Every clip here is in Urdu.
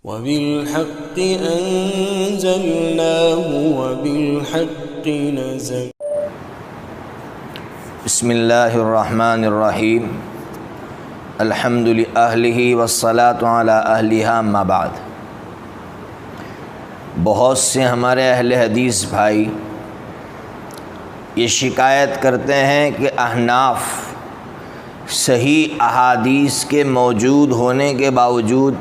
وبالحق أنزلناه وبالحق نزل. بسم اللہ الرحمن الرحیم. الحمد للہ والصلاة علی اہلہا اما بعد. بہت سے ہمارے اہل حدیث بھائی یہ شکایت کرتے ہیں کہ احناف صحیح احادیث کے موجود ہونے کے باوجود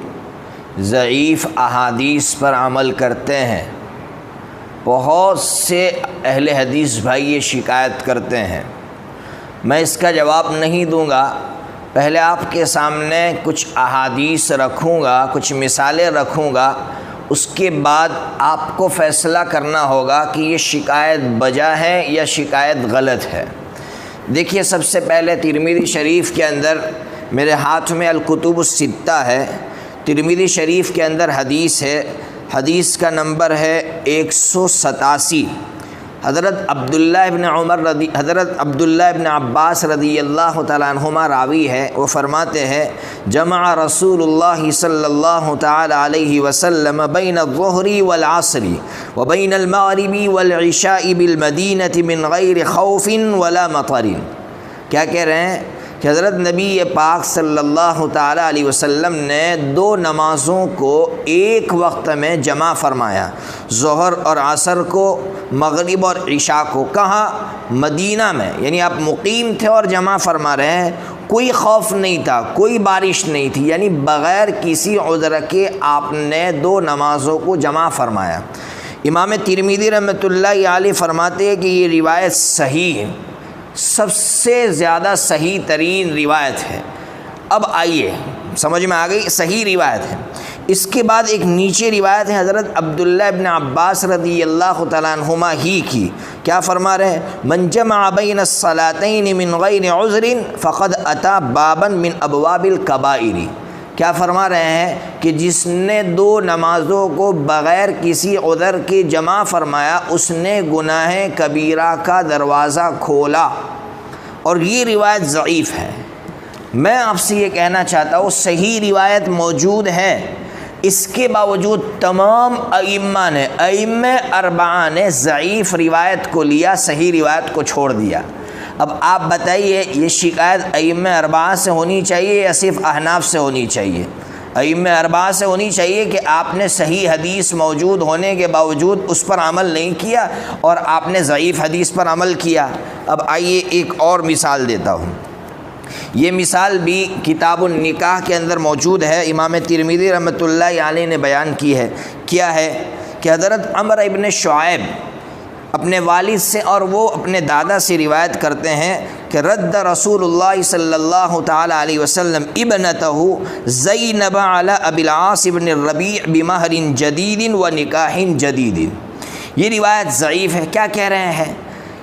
ضعیف احادیث پر عمل کرتے ہیں. بہت سے اہل حدیث بھائی یہ شکایت کرتے ہیں. میں اس کا جواب نہیں دوں گا، پہلے آپ کے سامنے کچھ احادیث رکھوں گا، کچھ مثالیں رکھوں گا، اس کے بعد آپ کو فیصلہ کرنا ہوگا کہ یہ شکایت بجا ہے یا شکایت غلط ہے. دیکھیے، سب سے پہلے ترمذی شریف کے اندر میرے ہاتھ میں الکتب الستہ ہے. ترمذی شریف کے اندر حدیث ہے، حدیث کا نمبر ہے 187. حضرت عبداللہ ابن عباس رضی اللہ تعالیٰ عنہما راوی ہے. وہ فرماتے ہیں جمع رسول اللہ صلی اللہ تعالیٰ علیہ وسلم بین الظہر والعصر وبین المغرب والعشاء بالمدینہ من غیر خوف ولا مطر. کیا کہہ رہے ہیں کہ حضرت نبی پاک صلی اللہ تعالیٰ علیہ وسلم نے دو نمازوں کو ایک وقت میں جمع فرمایا، ظہر اور عصر کو، مغرب اور عشاء کو. کہاں؟ مدینہ میں. یعنی آپ مقیم تھے اور جمع فرما رہے ہیں. کوئی خوف نہیں تھا، کوئی بارش نہیں تھی، یعنی بغیر کسی عذر کے آپ نے دو نمازوں کو جمع فرمایا. امام ترمذی رحمۃ اللہ علیہ فرماتے ہیں کہ یہ روایت صحیح ہے، سب سے زیادہ صحیح ترین روایت ہے. اب آئیے، سمجھ میں آ گئی، صحیح روایت ہے. اس کے بعد ایک نیچے روایت ہے حضرت عبداللہ ابن عباس رضی اللہ تعالیٰ عنہما ہی کی. کیا فرما رہے ہیں؟ من جمع بین الصلاتین من غیر عذر فقد اتی بابا من ابواب الکبائر. کیا فرما رہے ہیں کہ جس نے دو نمازوں کو بغیر کسی عذر کے جمع فرمایا اس نے گناہ کبیرہ کا دروازہ کھولا. اور یہ روایت ضعیف ہے. میں آپ سے یہ کہنا چاہتا ہوں صحیح روایت موجود ہے، اس کے باوجود تمام ائمہ اربعہ نے ضعیف روایت کو لیا، صحیح روایت کو چھوڑ دیا. اب آپ بتائیے یہ شکایت ائمہ اربعہ سے ہونی چاہیے یا صرف احناف سے ہونی چاہیے؟ ائمہ اربعہ سے ہونی چاہیے کہ آپ نے صحیح حدیث موجود ہونے کے باوجود اس پر عمل نہیں کیا اور آپ نے ضعیف حدیث پر عمل کیا. اب آئیے ایک اور مثال دیتا ہوں. یہ مثال بھی کتاب النکاح کے اندر موجود ہے، امام ترمذی رحمۃ اللہ علیہ نے بیان کی ہے. کیا ہے کہ حضرت عمرو ابن شعیب اپنے والد سے اور وہ اپنے دادا سے روایت کرتے ہیں کہ رد رسول اللہ صلی اللہ تعالیٰ علیہ وسلم ابنتہ زینب علی ابی العاص بن الربیع بمہر جدید و نکاح جدید. یہ روایت ضعیف ہے. کیا کہہ رہے ہیں؟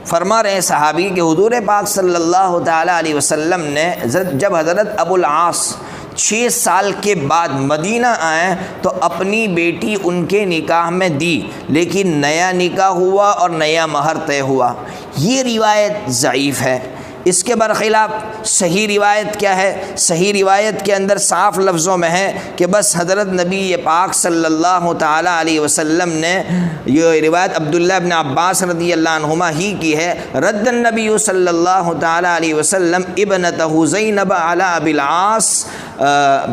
فرما رہے ہیں صحابی کہ حضور پاک صلی اللہ تعالیٰ علیہ وسلم نے جب حضرت ابو العاص 6 سال کے بعد مدینہ آئے تو اپنی بیٹی ان کے نکاح میں دی، لیکن نیا نکاح ہوا اور نیا مہر طے ہوا. یہ روایت ضعیف ہے. اس کے برخلاف صحیح روایت کیا ہے؟ صحیح روایت کے اندر صاف لفظوں میں ہے کہ بس حضرت نبی پاک صلی اللہ تعالیٰ علیہ وسلم نے، یہ روایت عبداللہ ابن عباس رضی اللہ عنہما ہی کی ہے، رد النبی صلی اللہ تعالیٰ علیہ وسلم ابنتہ زینب علی ابی العاص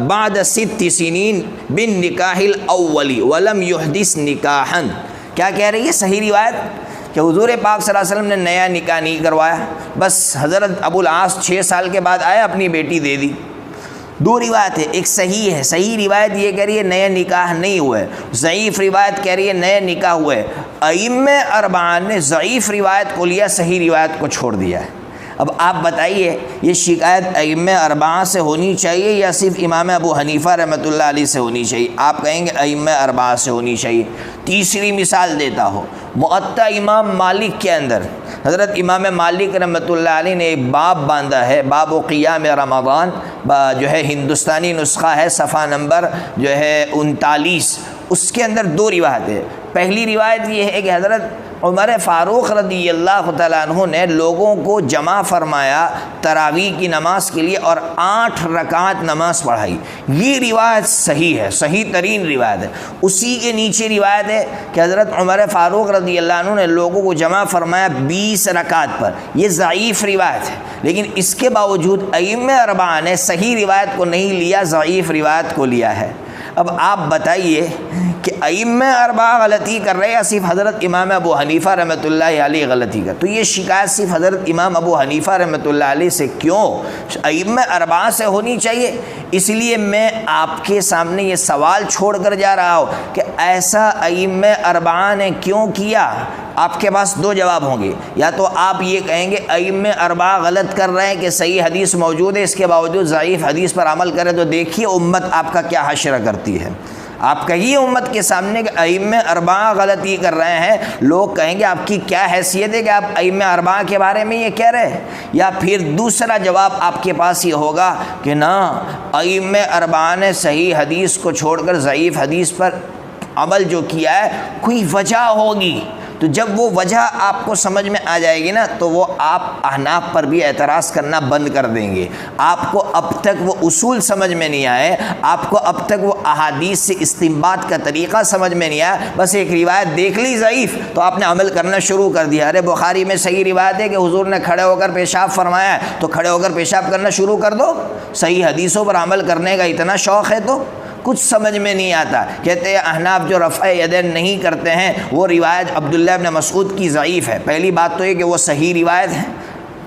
بعد 6 سنین بالنکاح الاول ولم یحدث نکاحا. کیا کہہ رہی ہے صحیح روایت؟ کہ حضور پاک صلی اللہ علیہ وسلم نے نیا نکاح نہیں کروایا، بس حضرت ابو العاص 6 سال کے بعد آیا اپنی بیٹی دے دی. دو روایت ہے، ایک صحیح ہے، صحیح روایت یہ کہہ رہی ہے نیا نکاح نہیں ہوا ہے، ضعیف روایت کہہ رہی ہے نیا نکاح ہوا ہے. ائمہ اربعہ نے ضعیف روایت کو لیا، صحیح روایت کو چھوڑ دیا ہے. اب آپ بتائیے یہ شکایت ائمہ اربعہ سے ہونی چاہیے یا صرف امام ابو حنیفہ رحمۃ اللہ علیہ سے ہونی چاہیے؟ آپ کہیں گے ائمہ اربعہ سے ہونی چاہیے. تیسری مثال دیتا ہوں. معطا امام مالک کے اندر حضرت امام مالک رحمۃ اللہ علیہ نے ایک باب باندھا ہے، باب قیام رمضان، جو ہے ہندوستانی نسخہ ہے، صفحہ نمبر جو ہے 39. اس کے اندر 2 روایت ہے. پہلی روایت یہ ہے کہ حضرت عمر فاروق رضی اللہ تعالیٰ عنہ نے لوگوں کو جمع فرمایا تراویح کی نماز کے لیے اور 8 رکعت نماز پڑھائی. یہ روایت صحیح ہے، صحیح ترین روایت ہے. اسی کے نیچے روایت ہے کہ حضرت عمر فاروق رضی اللہ عنہ نے لوگوں کو جمع فرمایا 20 رکعت پر. یہ ضعیف روایت ہے، لیکن اس کے باوجود ائمہ اربعہ نے صحیح روایت کو نہیں لیا، ضعیف روایت کو لیا ہے. اب آپ بتائیے کہ ائمہ اربعہ غلطی کر رہے ہیں، صرف حضرت امام ابو حنیفہ رحمۃ اللہ علیہ غلطی کر. تو یہ شکایت صرف حضرت امام ابو حنیفہ رحمۃ اللہ علیہ سے کیوں، ائمہ اربعہ سے ہونی چاہیے. اس لیے میں آپ کے سامنے یہ سوال چھوڑ کر جا رہا ہوں کہ ایسا ائمہ اربعہ نے کیوں کیا. آپ کے پاس 2 جواب ہوں گے. یا تو آپ یہ کہیں گے ائمہ اربعہ غلط کر رہے ہیں کہ صحیح حدیث موجود ہے، اس کے باوجود ضعیف حدیث پر عمل کرے، تو دیکھیے امت آپ کا کیا حشر کرتی ہے. آپ کہیے امت کے سامنے کہ ائمہ اربعہ غلطی کر رہے ہیں، لوگ کہیں گے آپ کی کیا حیثیت ہے کہ آپ ائمہ اربعہ کے بارے میں یہ کہہ رہے ہیں. یا پھر دوسرا جواب آپ کے پاس یہ ہوگا کہ نہ، ائمہ اربعہ نے صحیح حدیث کو چھوڑ کر ضعیف حدیث پر عمل جو کیا ہے کوئی وجہ ہوگی. تو جب وہ وجہ آپ کو سمجھ میں آ جائے گی نا، تو وہ آپ احناف پر بھی اعتراض کرنا بند کر دیں گے. آپ کو اب تک وہ اصول سمجھ میں نہیں آئے، آپ کو اب تک وہ احادیث سے استنباط کا طریقہ سمجھ میں نہیں آیا. بس ایک روایت دیکھ لی ضعیف تو آپ نے عمل کرنا شروع کر دیا. ارے بخاری میں صحیح روایت ہے کہ حضور نے کھڑے ہو کر پیشاب فرمایا ہے، تو کھڑے ہو کر پیشاب کرنا شروع کر دو. صحیح حدیثوں پر عمل کرنے کا اتنا شوق ہے تو کچھ سمجھ میں نہیں آتا. کہتے ہیں احناف جو رفع یدین نہیں کرتے ہیں وہ روایت عبداللہ ابن مسعود کی ضعیف ہے. پہلی بات تو یہ کہ وہ صحیح روایت ہے،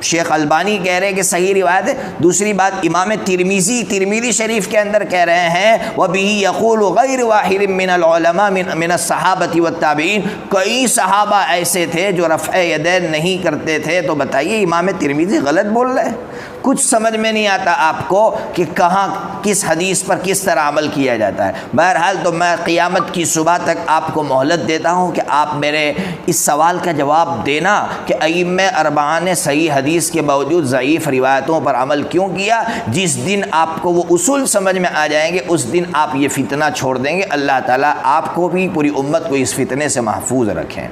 شیخ البانی کہہ رہے ہیں کہ صحیح روایت ہے. دوسری بات امام ترمذی شریف کے اندر کہہ رہے ہیں وَبِهِ يَقُولُ غَيْرُ وَاحِدٍ مِّنَ الْعُلَمَاءِ مِّنَ الصَّحَابَةِ وَالتَّابِعِينَ. کئی صحابہ ایسے تھے جو رفع یدین نہیں کرتے تھے. تو بتائیے امام ترمذی غلط بول رہے ہیں. کچھ سمجھ میں نہیں آتا آپ کو کہ کہاں کس حدیث پر کس طرح عمل کیا جاتا ہے. بہرحال تو میں قیامت کی صبح تک آپ کو مہلت دیتا ہوں کہ آپ میرے اس سوال کا جواب دینا کہ ائمہ اربعہ نے صحیح حدیث کے باوجود ضعیف روایتوں پر عمل کیوں کیا. جس دن آپ کو وہ اصول سمجھ میں آ جائیں گے اس دن آپ یہ فتنہ چھوڑ دیں گے. اللہ تعالیٰ آپ کو بھی پوری امت کو اس فتنے سے محفوظ رکھیں.